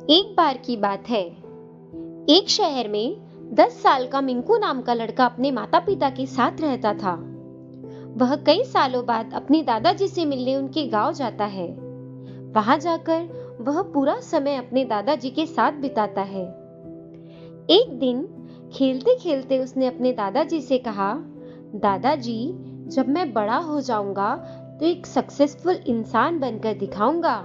एक बार की बात है। एक शहर में 10 साल का मिंकू नाम का लड़का अपने माता पिता के साथ रहता था। वह कई सालों बाद अपने दादाजी से मिलने उनके गांव जाता है। वहां जाकर वह पूरा समय अपने दादाजी के साथ बिताता है। एक दिन खेलते खेलते उसने अपने दादाजी से कहा, दादाजी, जब मैं बड़ा हो जाऊंगा तो एक सक्सेसफुल इंसान बनकर दिखाऊंगा।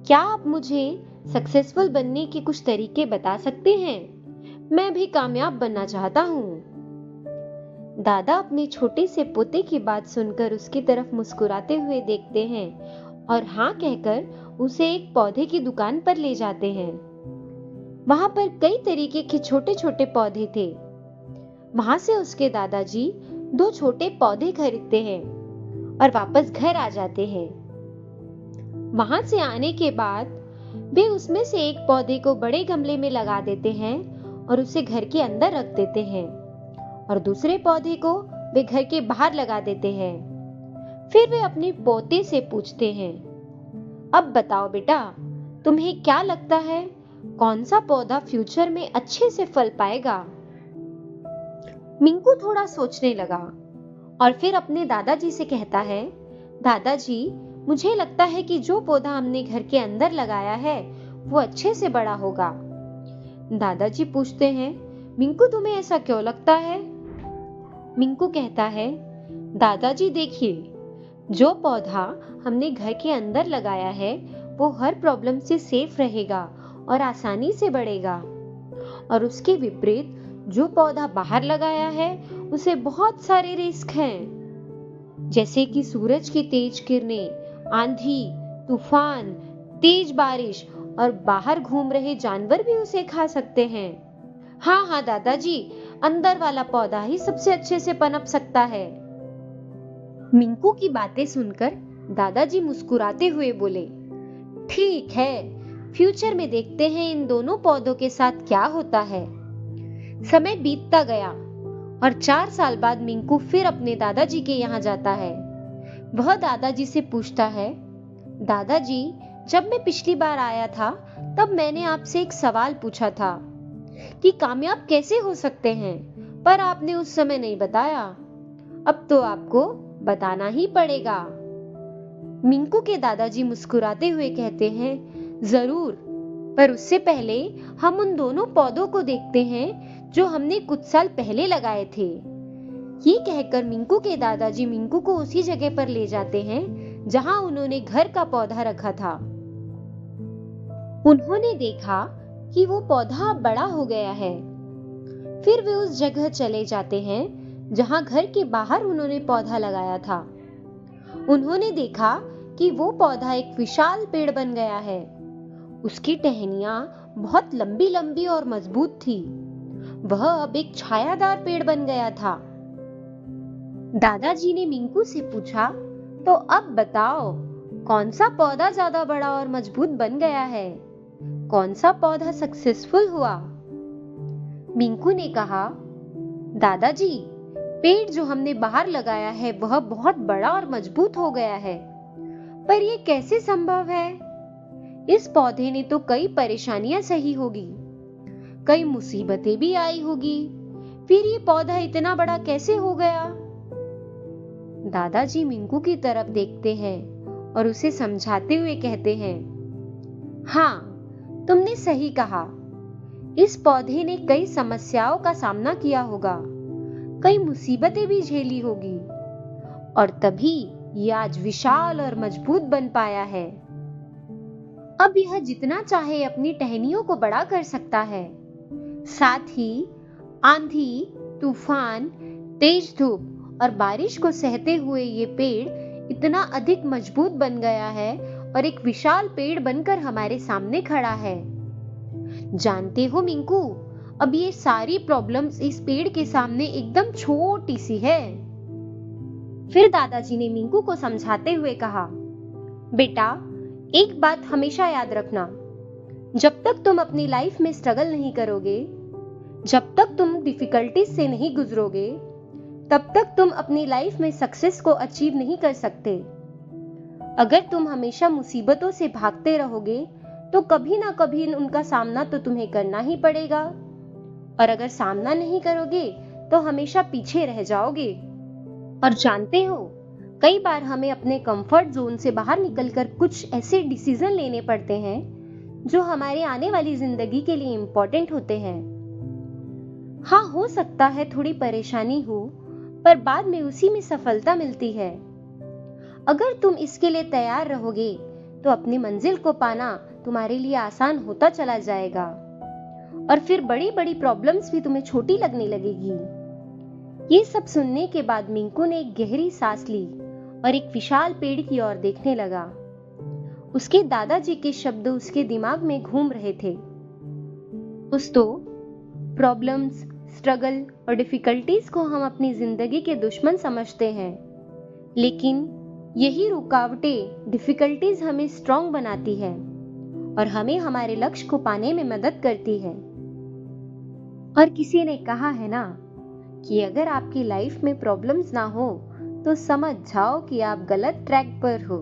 क्या आप मुझे सक्सेसफुल बनने के कुछ तरीके बता सकते हैं? मैं भी कामयाब बनना चाहता हूँ। दादा अपने छोटे से पोते की बात सुनकर उसकी तरफ मुस्कुराते हुए देखते हैं और हाँ कहकर उसे एक पौधे की दुकान पर ले जाते हैं। वहां पर कई तरीके के छोटे छोटे पौधे थे। वहां से उसके दादाजी 2 छोटे पौधे खरीदते हैं और वापस घर आ जाते हैं। वहां से आने के बाद वे उसमें से एक पौधे को बड़े गमले में लगा देते हैं और उसे घर के अंदर रख देते हैं और दूसरे पौधे को वे घर के बाहर लगा देते हैं। फिर वे अपने पोते से पूछते हैं, अब बताओ बेटा, तुम्हें क्या लगता है कौन सा पौधा फ्यूचर में अच्छे से फल पाएगा? मिंकू थोड़ा सोचने लगा और फिर अपने दादाजी से कहता है, दादाजी, मुझे लगता है कि जो पौधा हमने घर के अंदर लगाया है वो अच्छे से बड़ा होगा। दादाजी पूछते हैं, मिंकू तुम्हें ऐसा क्यों लगता है? मिंकू कहता है, दादाजी देखिए, जो पौधा हमने घर के अंदर लगाया है वो हर प्रॉब्लम से सेफ रहेगा और आसानी से बढ़ेगा, और उसके विपरीत जो पौधा बाहर लगाया है उसे बहुत सारे रिस्क हैं, जैसे कि सूरज की तेज किरणें, आंधी, तूफान, तेज बारिश और बाहर घूम रहे जानवर भी उसे खा सकते हैं। हाँ हाँ दादाजी, अंदर वाला पौधा ही सबसे अच्छे से पनप सकता है। मिंकू की बातें सुनकर दादाजी मुस्कुराते हुए बोले, ठीक है, फ्यूचर में देखते हैं इन दोनों पौधों के साथ क्या होता है। समय बीतता गया और 4 साल बाद मिंकू फिर अपने दादाजी के यहाँ जाता है। वह दादाजी से पूछता है, दादाजी, जब मैं पिछली बार आया था तब मैंने आपसे एक सवाल पूछा था कि कामयाब कैसे हो सकते हैं, पर आपने उस समय नहीं बताया। अब तो आपको बताना ही पड़ेगा। मिंकू के दादाजी मुस्कुराते हुए कहते हैं, जरूर, पर उससे पहले हम उन दोनों पौधों को देखते हैं जो हमने कुछ साल पहले लगाए थे। ये कहकर मिंकू के दादाजी मिंकू को उसी जगह पर ले जाते हैं जहां उन्होंने घर का पौधा रखा था। उन्होंने देखा कि वो पौधा अब बड़ा हो गया है। फिर वे उस जगह चले जाते हैं जहां घर के बाहर उन्होंने पौधा लगाया था। उन्होंने देखा कि वो पौधा एक विशाल पेड़ बन गया है। उसकी टहनियां बहुत लंबी लंबी और मजबूत थी। वह अब एक छायादार पेड़ बन गया था। दादाजी ने मिंकू से पूछा, तो अब बताओ, कौन सा पौधा ज्यादा बड़ा और मजबूत बन गया है? कौन सा पौधा सक्सेसफुल हुआ? मिंकू ने कहा, दादाजी, पेड़ जो हमने बाहर लगाया है वह बहुत बड़ा और मजबूत हो गया है, पर यह कैसे संभव है? इस पौधे ने तो कई परेशानियां सही होगी, कई मुसीबतें भी आई होगी, फिर ये पौधा इतना बड़ा कैसे हो गया? दादाजी मिंकू की तरफ देखते हैं और उसे समझाते हुए कहते हैं, हाँ, तुमने सही कहा। इस पौधे ने कई समस्याओं का सामना किया होगा, कई मुसीबतें भी झेली होगी, और तभी यह आज विशाल और मजबूत बन पाया है। अब यह जितना चाहे अपनी टहनियों को बड़ा कर सकता है। साथ ही आंधी, तूफान, तेज धूप और बारिश को सहते हुए ये पेड़ इतना अधिक मजबूत बन गया है और एक विशाल पेड़ बनकर हमारे सामने खड़ा है। जानते हो मिंकू, अब ये सारी प्रॉब्लम्स इस पेड़ के सामने एकदम छोटी सी है। फिर दादाजी ने मिंकू को समझाते हुए कहा, बेटा, एक बात हमेशा याद रखना, जब तक तुम अपनी लाइफ में स्ट्रगल नहीं करोगे, जब तक तुम डिफिकल्टीज से नहीं गुजरोगे, तब तक तुम अपनी लाइफ में सक्सेस को अचीव नहीं कर सकते। अगर तुम हमेशा मुसीबतों से भागते रहोगे तो कभी ना कभी उनका सामना तो तुम्हें करना ही पड़ेगा। और अगर सामना नहीं करोगे तो हमेशा पीछे रह जाओगे। और जानते हो, कई बार हमें अपने कंफर्ट जोन से बाहर निकलकर कुछ ऐसे डिसीजन लेने पड़ते हैं जो हमारे आने वाली जिंदगी के लिए इम्पोर्टेंट होते हैं। हाँ, हो सकता है थोड़ी परेशानी हो, पर बाद में उसी में सफलता मिलती है। अगर तुम इसके लिए तैयार रहोगे तो अपनी मंजिल को पाना तुम्हारे लिए आसान होता चला जाएगा और फिर बड़ी बड़ी प्रॉब्लम्स भी तुम्हें छोटी लगने लगेगी। ये सब सुनने के बाद मिंकू ने एक गहरी सांस ली और एक विशाल पेड़ की ओर देखने लगा। उसके दादाजी के शब्द उसके दिमाग में घूम रहे थे। दोस्तों, प्रॉब्लम्स, स्ट्रगल और डिफिकल्टीज को हम अपनी जिंदगी के दुश्मन समझते हैं, लेकिन यही रुकावटें, डिफिकल्टीज हमें स्ट्रॉन्ग बनाती है और हमें हमारे लक्ष्य को पाने में मदद करती है। और किसी ने कहा है ना कि अगर आपकी लाइफ में प्रॉब्लम्स ना हो तो समझ जाओ कि आप गलत ट्रैक पर हो।